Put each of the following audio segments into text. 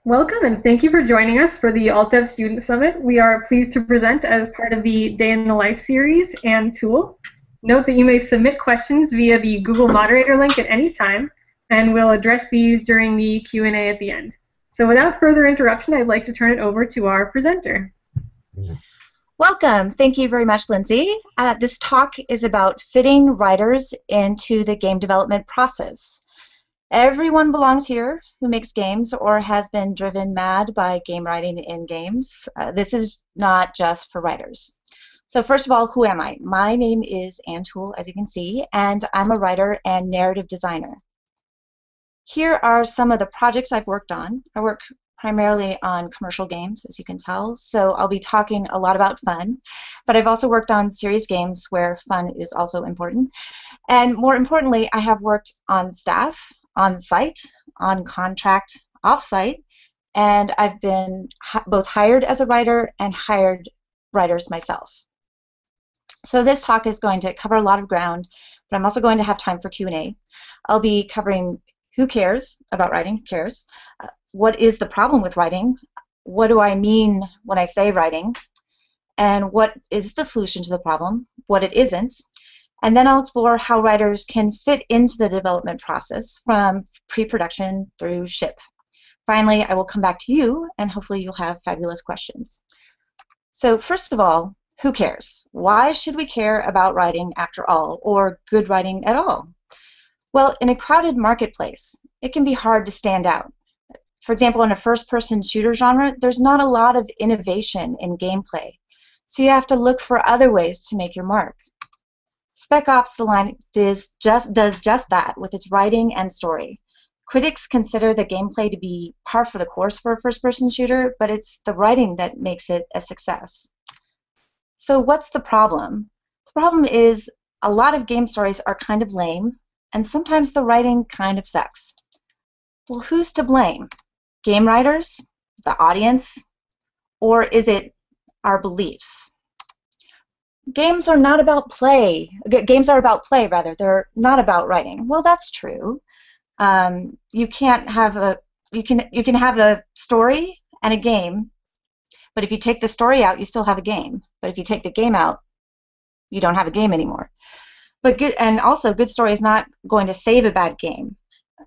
Welcome and thank you for joining us for the AltDev Student Summit. We are pleased to present as part of the Day in the Life series and Toole. Note that you may submit questions via the Google Moderator link at any time, and we'll address these during the Q&A at the end. So without further interruption, I'd like to turn it over to our presenter. Welcome. Thank you very much, Lindsay. This talk is about fitting writers into the game development process. Everyone belongs here who makes games or has been driven mad by game writing in games. This is not just for writers. So first of all, who am I? My name is Toole, as you can see, and I'm a writer and narrative designer. Here are some of the projects I've worked on. I work primarily on commercial games, as you can tell, so I'll be talking a lot about fun, but I've also worked on serious games where fun is also important. And more importantly, I have worked on staff, on site, on contract, off-site, and I've been both hired as a writer and hired writers myself. So this talk is going to cover a lot of ground, but I'm also going to have time for Q&A. I'll be covering who cares about writing, who cares, what is the problem with writing, what do I mean when I say writing, and what is the solution to the problem, what it isn't, and then I'll explore how writers can fit into the development process from pre-production through ship. Finally, I will come back to you, and hopefully you'll have fabulous questions. So first of all, who cares? Why should we care about writing after all, or good writing at all? Well, in a crowded marketplace, it can be hard to stand out. For example, in a first-person shooter genre, there's not a lot of innovation in gameplay, so you have to look for other ways to make your mark. Spec Ops: The Line does just that with its writing and story. Critics consider the gameplay to be par for the course for a first-person shooter, but it's the writing that makes it a success. So what's the problem? The problem is a lot of game stories are kind of lame, and sometimes the writing kind of sucks. Well, who's to blame? Game writers? The audience? Or is it our beliefs? Games are not about play. Games are about play, rather. They're not about writing. Well, that's true. You can have a story and a game, but if you take the story out, you still have a game. But if you take the game out, you don't have a game anymore. And also, good story is not going to save a bad game.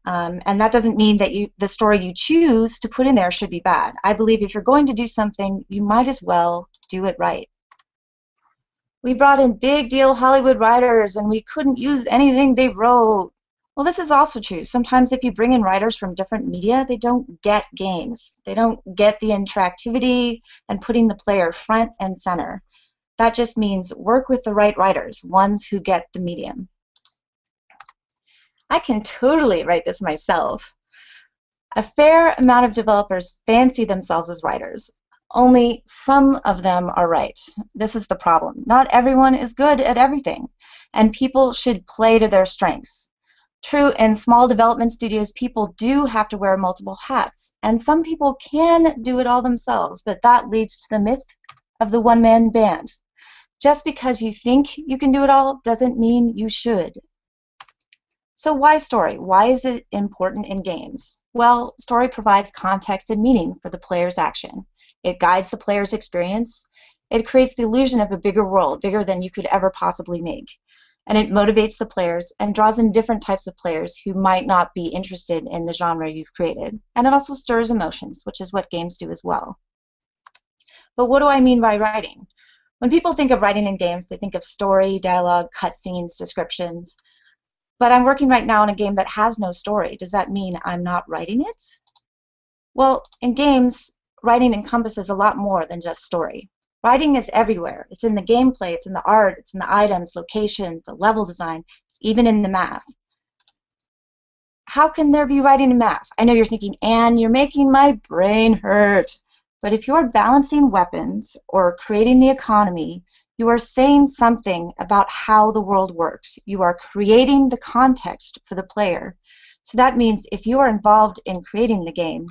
And that doesn't mean that the story you choose to put in there should be bad. I believe if you're going to do something, you might as well do it right. We brought in big deal Hollywood writers and we couldn't use anything they wrote. Well, this is also true. Sometimes if you bring in writers from different media, they don't get games. They don't get the interactivity and putting the player front and center. That just means work with the right writers, ones who get the medium. I can totally write this myself. A fair amount of developers fancy themselves as writers. Only some of them are right. This is the problem. Not everyone is good at everything, and people should play to their strengths. True, in small development studios, people do have to wear multiple hats, and some people can do it all themselves, but that leads to the myth of the one-man band. Just because you think you can do it all doesn't mean you should. So why story? Why is it important in games? Well, story provides context and meaning for the player's action. It guides the player's experience. It creates the illusion of a bigger world, bigger than you could ever possibly make. And it motivates the players and draws in different types of players who might not be interested in the genre you've created. And it also stirs emotions, which is what games do as well. But what do I mean by writing? When people think of writing in games, they think of story, dialogue, cutscenes, descriptions. But I'm working right now on a game that has no story. Does that mean I'm not writing it? Well, in games, writing encompasses a lot more than just story. Writing is everywhere. It's in the gameplay, it's in the art, it's in the items, locations, the level design, it's even in the math. How can there be writing in math? I know you're thinking, Anne, you're making my brain hurt. But if you're balancing weapons or creating the economy, you are saying something about how the world works. You are creating the context for the player. So that means if you are involved in creating the game,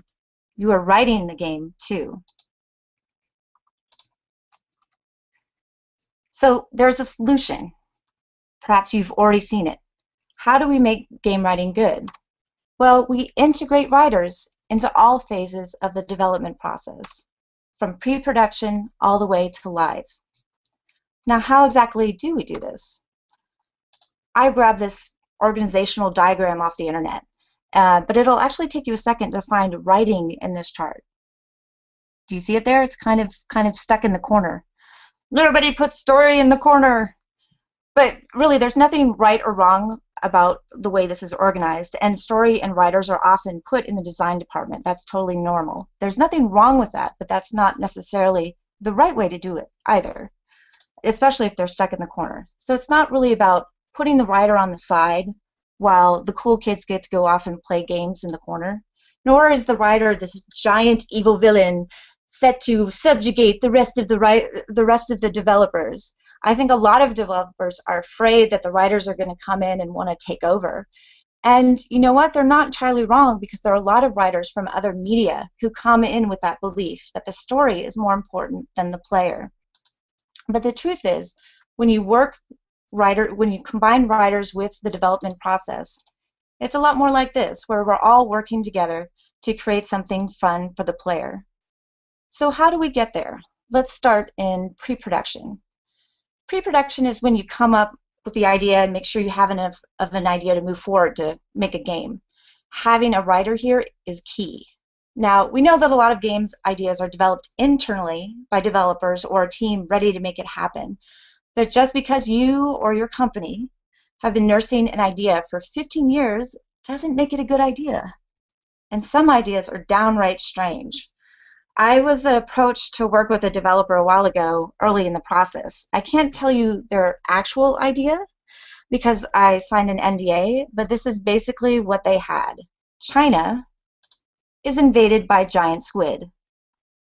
you are writing the game too. So there's a solution. Perhaps you've already seen it. How do we make game writing good? Well, we integrate writers into all phases of the development process, from pre-production all the way to live. Now, how exactly do we do this? I grabbed this organizational diagram off the internet, but it'll actually take you a second to find writing in this chart. Do you see it there? It's kind of stuck in the corner. Everybody put story in the corner. But really, there's nothing right or wrong about the way this is organized, and story and writers are often put in the design department. That's totally normal. There's nothing wrong with that, but that's not necessarily the right way to do it either, especially if they're stuck in the corner. So it's not really about putting the writer on the side while the cool kids get to go off and play games in the corner, nor is the writer this giant evil villain set to subjugate the rest of the developers. I think a lot of developers are afraid that the writers are going to come in and want to take over. And you know what? They're not entirely wrong, because there are a lot of writers from other media who come in with that belief that the story is more important than the player. But the truth is, when you combine writers with the development process, it's a lot more like this, where we're all working together to create something fun for the player. So how do we get there? Let's start in pre-production. Pre-production is when you come up with the idea and make sure you have enough of an idea to move forward to make a game. Having a writer here is key. Now, we know that a lot of games ideas are developed internally by developers or a team ready to make it happen. But just because you or your company have been nursing an idea for 15 years doesn't make it a good idea. And some ideas are downright strange. I was approached to work with a developer a while ago, early in the process. I can't tell you their actual idea because I signed an NDA, but this is basically what they had. China is invaded by giant squid.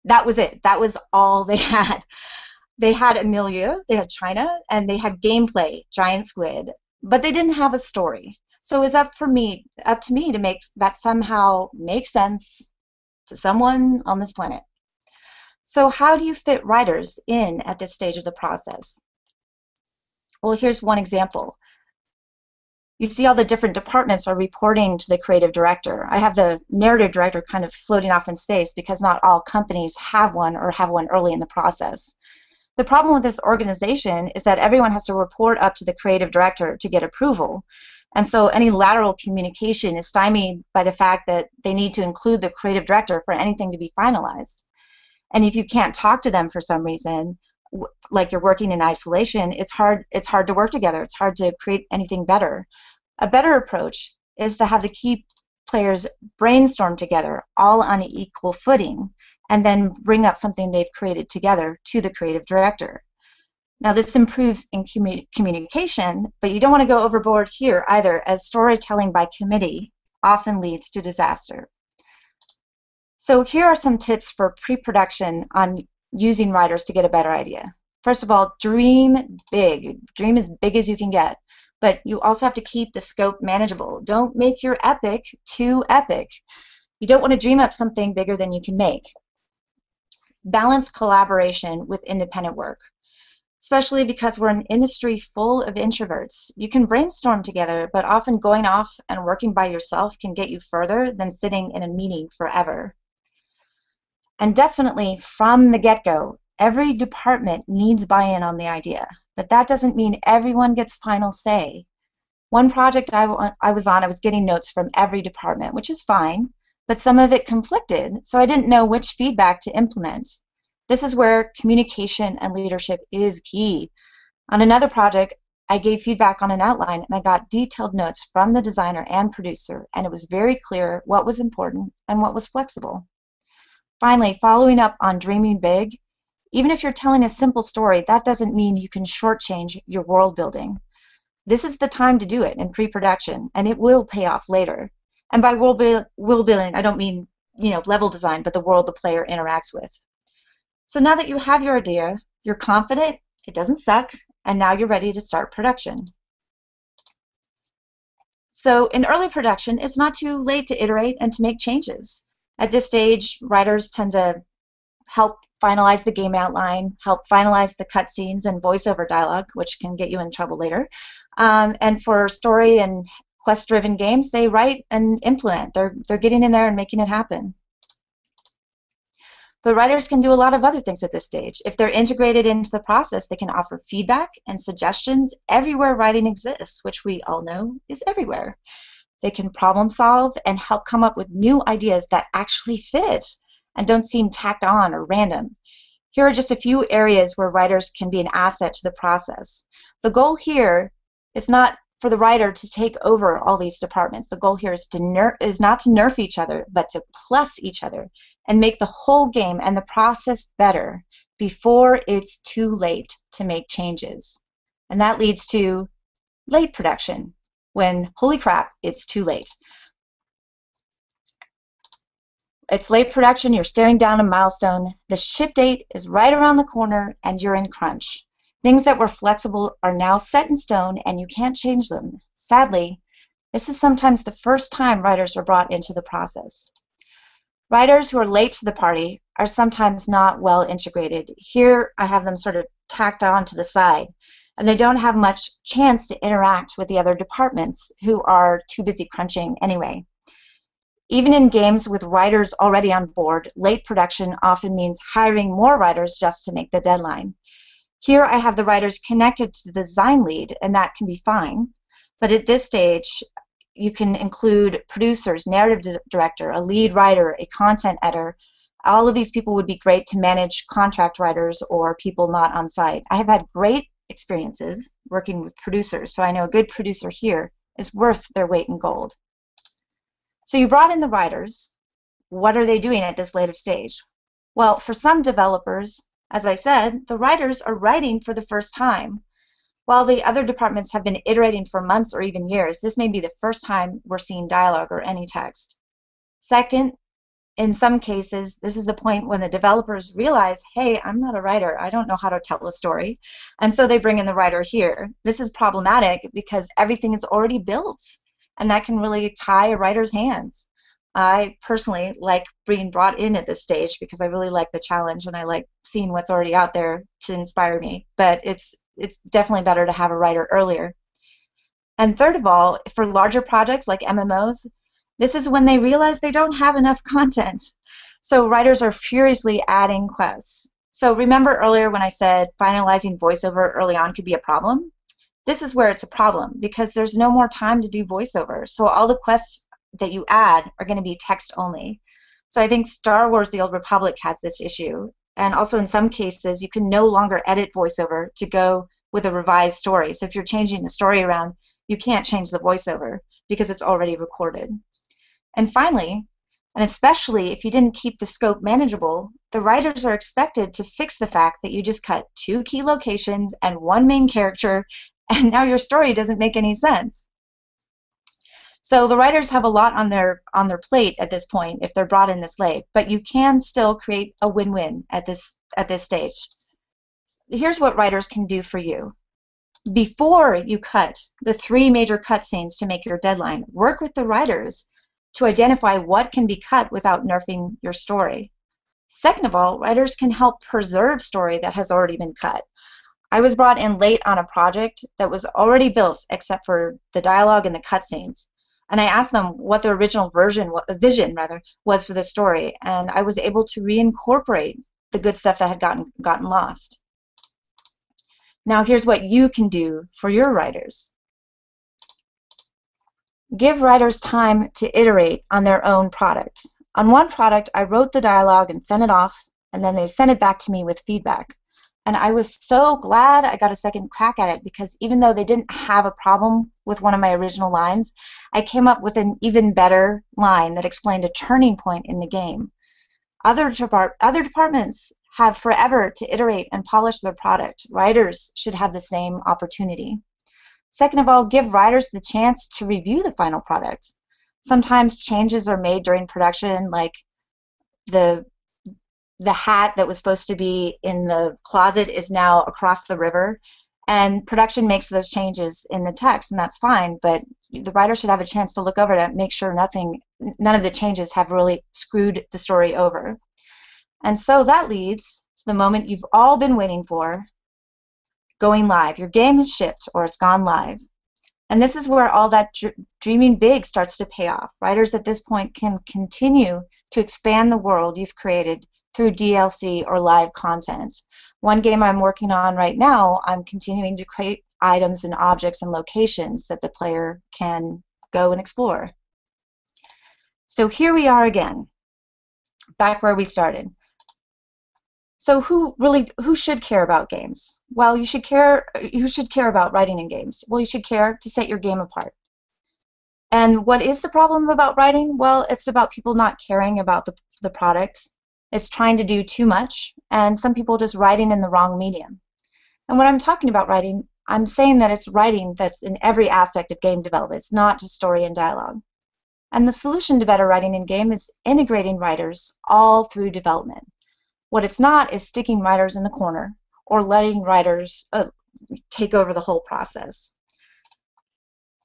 That was it. That was all they had. They had a milieu, they had China, and they had gameplay, giant squid, but they didn't have a story. So it was up to me to make that somehow make sense to someone on this planet. So how do you fit writers in at this stage of the process? Well, here's one example. You see all the different departments are reporting to the creative director. I have the narrative director kind of floating off in space because not all companies have one or have one early in the process. The problem with this organization is that everyone has to report up to the creative director to get approval. And so any lateral communication is stymied by the fact that they need to include the creative director for anything to be finalized. And if you can't talk to them for some reason, like you're working in isolation, it's hard to work together. It's hard to create anything better. A better approach is to have the key players brainstorm together, all on an equal footing, and then bring up something they've created together to the creative director. Now, this improves in communication, but you don't want to go overboard here either, as storytelling by committee often leads to disaster. So here are some tips for pre-production on using writers to get a better idea. First of all, dream big. Dream as big as you can get, but you also have to keep the scope manageable. Don't make your epic too epic. You don't want to dream up something bigger than you can make. Balance collaboration with independent work, especially because we're an industry full of introverts. You can brainstorm together, but often going off and working by yourself can get you further than sitting in a meeting forever. And definitely from the get-go, every department needs buy-in on the idea, but that doesn't mean everyone gets final say. One project I was on, I was getting notes from every department, which is fine, but some of it conflicted, so I didn't know which feedback to implement. This is where communication and leadership is key. On another project, I gave feedback on an outline and I got detailed notes from the designer and producer, and it was very clear what was important and what was flexible. Finally, following up on dreaming big, even if you're telling a simple story, that doesn't mean you can shortchange your world building. This is the time to do it in pre-production, and it will pay off later. And by world building, I don't mean, level design, but the world the player interacts with. So now that you have your idea, you're confident, it doesn't suck, and now you're ready to start production. So in early production, it's not too late to iterate and to make changes. At this stage, writers tend to help finalize the game outline, help finalize the cutscenes and voiceover dialogue, which can get you in trouble later. And for story and quest-driven games, they write and implement. They're getting in there and making it happen. But writers can do a lot of other things at this stage. If they're integrated into the process, they can offer feedback and suggestions everywhere writing exists, which we all know is everywhere. They can problem solve and help come up with new ideas that actually fit and don't seem tacked on or random. Here are just a few areas where writers can be an asset to the process. The goal here is not for the writer to take over all these departments. The goal here is not to nerf each other, but to plus each other and make the whole game and the process better before it's too late to make changes. And that leads to late production, when, holy crap, it's too late. It's late production, you're staring down a milestone, the ship date is right around the corner, and you're in crunch. Things that were flexible are now set in stone, and you can't change them. Sadly, this is sometimes the first time writers are brought into the process. Writers who are late to the party are sometimes not well integrated. Here, I have them sort of tacked on to the side, and they don't have much chance to interact with the other departments who are too busy crunching anyway. Even in games with writers already on board, late production often means hiring more writers just to make the deadline. Here I have the writers connected to the design lead, and that can be fine. But at this stage, you can include producers, narrative director, a lead writer, a content editor. All of these people would be great to manage contract writers or people not on site. I have had great experiences working with producers, so I know a good producer here is worth their weight in gold. So you brought in the writers. What are they doing at this later stage? Well, for some developers, as I said, the writers are writing for the first time. While the other departments have been iterating for months or even years, this may be the first time we're seeing dialogue or any text. Second, in some cases, this is the point when the developers realize, hey, I'm not a writer. I don't know how to tell a story. And so they bring in the writer here. This is problematic because everything is already built, and that can really tie a writer's hands. I personally like being brought in at this stage because I really like the challenge and I like seeing what's already out there to inspire me. But it's definitely better to have a writer earlier. And third of all, for larger projects like MMOs, this is when they realize they don't have enough content. So writers are furiously adding quests. So remember earlier when I said finalizing voiceover early on could be a problem? This is where it's a problem because there's no more time to do voiceover. So all the quests that you add are going to be text only. So I think Star Wars: The Old Republic has this issue. And also in some cases, you can no longer edit voiceover to go with a revised story. So if you're changing the story around, you can't change the voiceover because it's already recorded. And finally, and especially if you didn't keep the scope manageable, the writers are expected to fix the fact that you just cut 2 key locations and 1 main character, and now your story doesn't make any sense. So the writers have a lot on their plate at this point if they're brought in this late, but you can still create a win-win at this stage. Here's what writers can do for you. Before you cut the 3 major cutscenes to make your deadline, work with the writers to identify what can be cut without nerfing your story. Second of all, writers can help preserve story that has already been cut. I was brought in late on a project that was already built except for the dialogue and the cutscenes. And I asked them what the original vision was for the story, and I was able to reincorporate the good stuff that had gotten lost. Now here's what you can do for your writers. Give writers time to iterate on their own product. On one product, I wrote the dialogue and sent it off, and then they sent it back to me with feedback. And I was so glad I got a second crack at it because even though they didn't have a problem with one of my original lines, I came up with an even better line that explained a turning point in the game. Other departments have forever to iterate and polish their product. Writers should have the same opportunity. Second of all, give writers the chance to review the final product. Sometimes changes are made during production, like the hat that was supposed to be in the closet is now across the river, and production makes those changes in the text, and that's fine, but the writer should have a chance to look over it and make sure none of the changes have really screwed the story over. And so that leads to the moment you've all been waiting for, going live. Your game has shipped or it's gone live. And this is where all that dreaming big starts to pay off. Writers at this point can continue to expand the world you've created through DLC or live content. One game I'm working on right now, I'm continuing to create items and objects and locations that the player can go and explore. So here we are again, back where we started. So who should care about games? Well, you should care about writing in games. Well, you should care to set your game apart. And what is the problem about writing? Well, it's about people not caring about the product. It's trying to do too much, and some people just writing in the wrong medium. And when I'm talking about writing, I'm saying that it's writing that's in every aspect of game development. It's not just story and dialogue. And the solution to better writing in game is integrating writers all through development. What it's not is sticking writers in the corner or letting writers take over the whole process.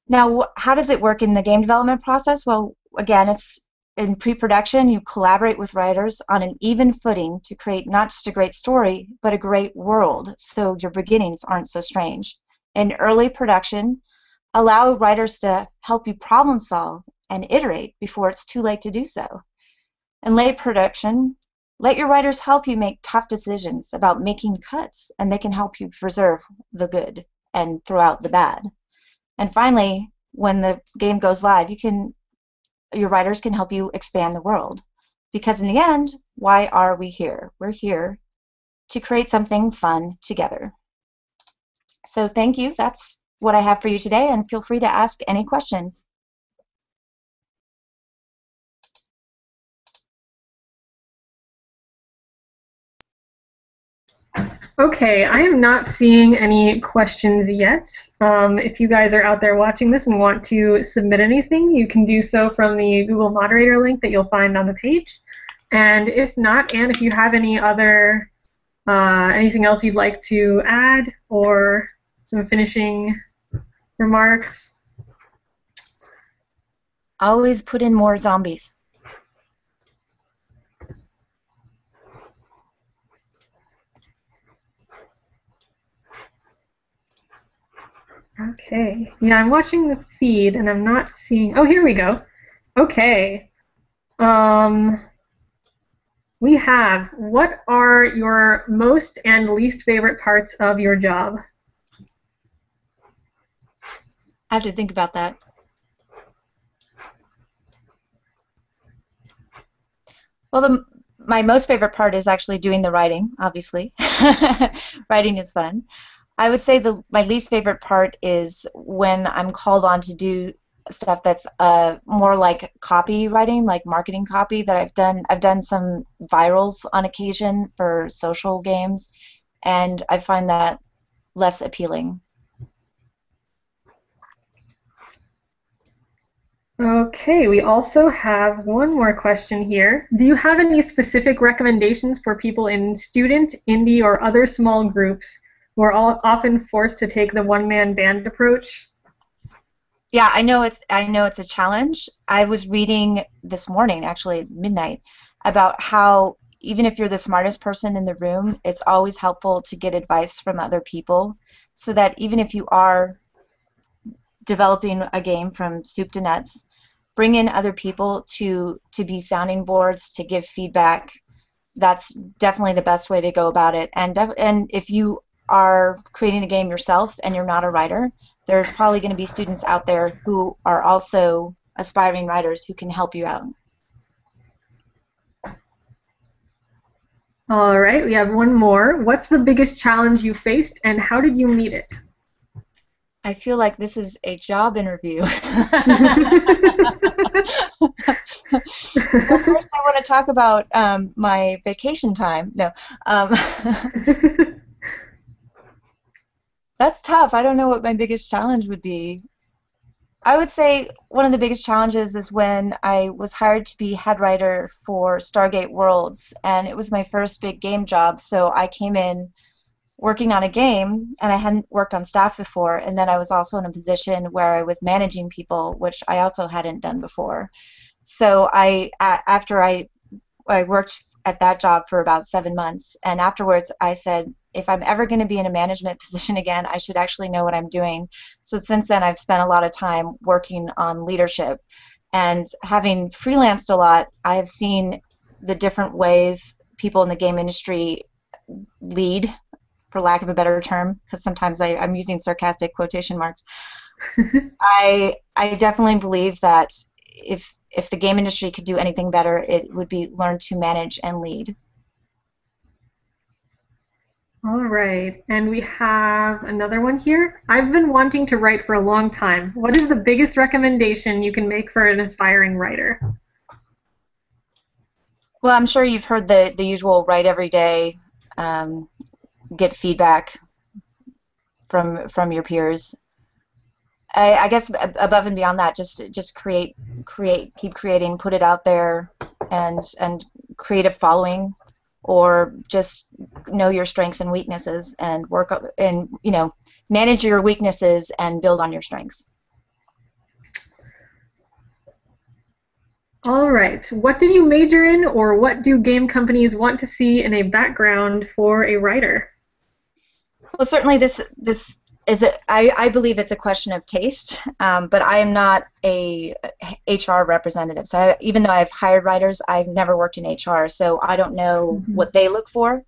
Now, how does it work in the game development process? Well, again, it's in pre-production, you collaborate with writers on an even footing to create not just a great story, but a great world, so your beginnings aren't so strange. In early production, allow writers to help you problem solve and iterate before it's too late to do so. In late production, let your writers help you make tough decisions about making cuts, and they can help you preserve the good and throw out the bad. And finally, when the game goes live, your writers can help you expand the world. Because in the end, why are we here? We're here to create something fun together. So thank you. That's what I have for you today, and feel free to ask any questions. Okay, I am not seeing any questions yet. If you guys are out there watching this and want to submit anything, you can do so from the Google moderator link that you'll find on the page. And if not, Anne, if you have any other anything else you'd like to add or some finishing remarks? Always put in more zombies. Okay. Yeah, I'm watching the feed and I'm not seeing. Oh, here we go. Okay. We have, what are your most and least favorite parts of your job? I have to think about that. Well, my most favorite part is actually doing the writing, obviously. Writing is fun. I would say my least favorite part is when I'm called on to do stuff that's more like copywriting, like marketing copy that I've done. I've done some virals on occasion for social games, and I find that less appealing. Okay, we also have one more question here. Do you have any specific recommendations for people in student, indie, or other small groups who are often forced to take the one-man band approach? Yeah, I know it's a challenge. I was reading this morning, actually at midnight, about how even if you're the smartest person in the room, it's always helpful to get advice from other people, so that even if you are developing a game from soup to nuts, bring in other people to be sounding boards, to give feedback. That's definitely the best way to go about it. And if you are creating a game yourself and you're not a writer, there's probably going to be students out there who are also aspiring writers who can help you out. All right, we have one more. What's the biggest challenge you faced and how did you meet it? I feel like this is a job interview. Well, first I want to talk about my vacation time. No. That's tough. I don't know what my biggest challenge would be. I would say one of the biggest challenges is when I was hired to be head writer for Stargate Worlds, and it was my first big game job, so I came in working on a game, and I hadn't worked on staff before, and then I was also in a position where I was managing people, which I also hadn't done before. So after I worked at that job for about 7 months, and afterwards I said, if I'm ever going to be in a management position again, I should actually know what I'm doing. So since then, I've spent a lot of time working on leadership. And having freelanced a lot, I have seen the different ways people in the game industry lead, for lack of a better term, because sometimes I'm using sarcastic quotation marks. I definitely believe that if the game industry could do anything better, it would be learn to manage and lead. All right, and we have another one here. I've been wanting to write for a long time. What is the biggest recommendation you can make for an aspiring writer? Well, I'm sure you've heard the usual write every day, um, get feedback from your peers. I guess above and beyond that, just create, keep creating, put it out there, and create a following, or just know your strengths and weaknesses, and work up and manage your weaknesses and build on your strengths. All right, what did you major in, or what do game companies want to see in a background for a writer? Well, certainly this is I believe it's a question of taste, but I am not a HR representative. So even though I've hired writers, I've never worked in HR, so I don't know what they look for.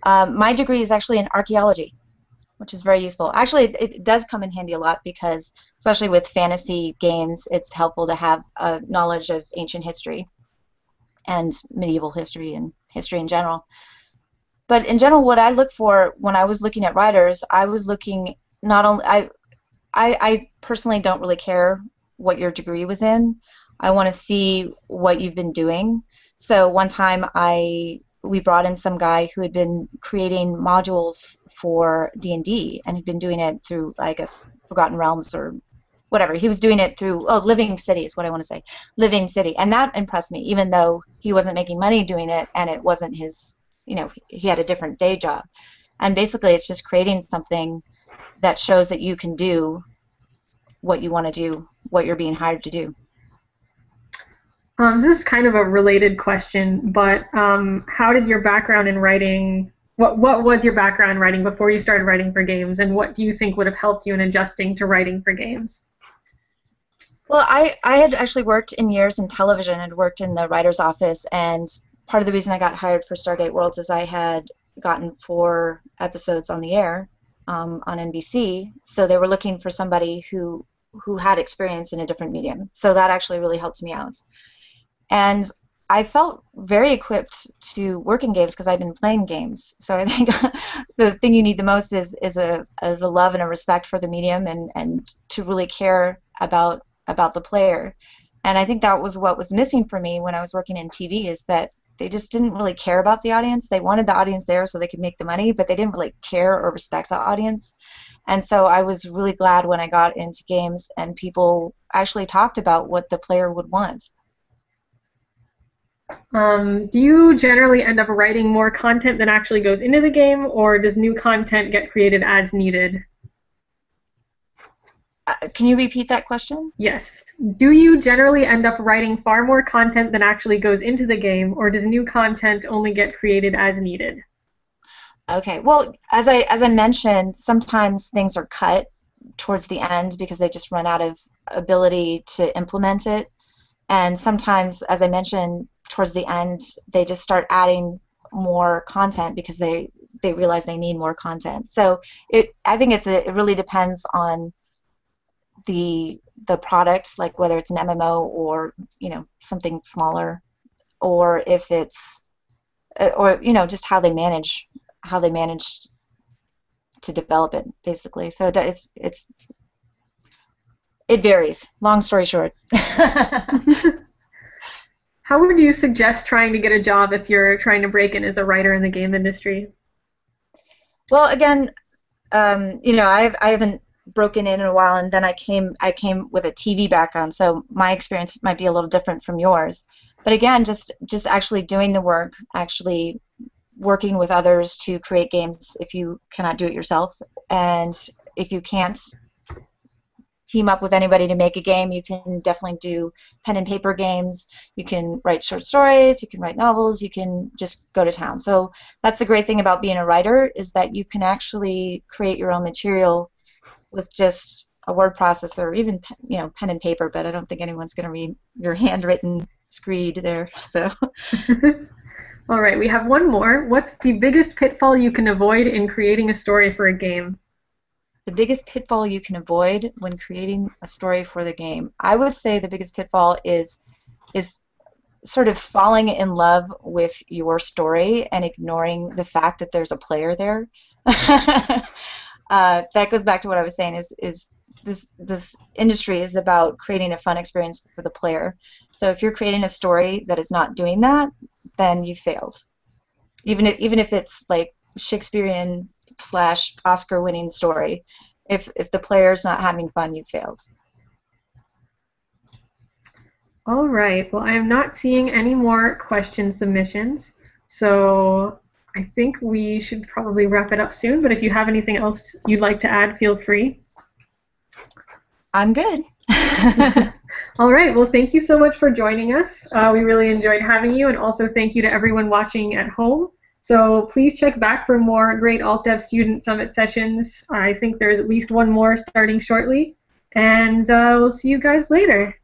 My degree is actually in archaeology, which is very useful. Actually, it does come in handy a lot because, especially with fantasy games, it's helpful to have a knowledge of ancient history and medieval history and history in general. But in general, what I look for when I was looking at writers, I was looking not only I personally don't really care what your degree was in. I want to see what you've been doing. So one time we brought in some guy who had been creating modules for D&D, and he'd been doing it through, I guess, Forgotten Realms or whatever. He was doing it through Living City is what I want to say. Living City. And that impressed me, even though he wasn't making money doing it and it wasn't his, he had a different day job. And basically it's just creating something that shows that you can do what you want to do, what you're being hired to do. This is kind of a related question, but how did your background in writing, what was your background in writing before you started writing for games, and what do you think would have helped you in adjusting to writing for games? Well, I had actually worked in years in television and worked in the writer's office, and part of the reason I got hired for Stargate Worlds is I had gotten 4 episodes on the air on NBC, so they were looking for somebody who had experience in a different medium. So that actually really helped me out. And I felt very equipped to work in games because I've been playing games. So I think the thing you need the most is a love and a respect for the medium, and to really care about the player. And I think that was what was missing for me when I was working in TV, is that they just didn't really care about the audience. They wanted the audience there so they could make the money, but they didn't really care or respect the audience. And so I was really glad when I got into games and people actually talked about what the player would want. Do you generally end up writing more content than actually goes into the game, or does new content get created as needed? Can you repeat that question? Yes. Do you generally end up writing far more content than actually goes into the game, or does new content only get created as needed? Okay. Well, as I mentioned, sometimes things are cut towards the end because they just run out of ability to implement it. And sometimes, as I mentioned, towards the end, they just start adding more content because they realize they need more content. So I think it really depends on the product, like whether it's an MMO or something smaller, or if it's or just how they manage to develop it, basically. So it varies. Long story short. How would you suggest trying to get a job if you're trying to break in as a writer in the game industry? Well, again, I haven't broken in a while, and then I came with a TV background, so my experience might be a little different from yours. But again, just actually doing the work, actually working with others to create games if you cannot do it yourself, and if you can't team up with anybody to make a game, you can definitely do pen and paper games. You can write short stories, you can write novels, you can just go to town. So that's the great thing about being a writer, is that you can actually create your own material with just a word processor, even pen and paper. But I don't think anyone's going to read your handwritten screed there. So. All right, we have one more. What's the biggest pitfall you can avoid in creating a story for a game? The biggest pitfall you can avoid when creating a story for the game. I would say the biggest pitfall is sort of falling in love with your story and ignoring the fact that there's a player there. That goes back to what I was saying is this industry is about creating a fun experience for the player. So if you're creating a story that is not doing that, then you failed. Even if it's like Shakespearean slash Oscar winning story, if the player's not having fun, you failed. All right, well, I am not seeing any more question submissions, so I think we should probably wrap it up soon, but if you have anything else you'd like to add, feel free. I'm good. All right, well, thank you so much for joining us. We really enjoyed having you, and also thank you to everyone watching at home. So please check back for more great AltDev Student Summit sessions. I think there's at least one more starting shortly, and we'll see you guys later.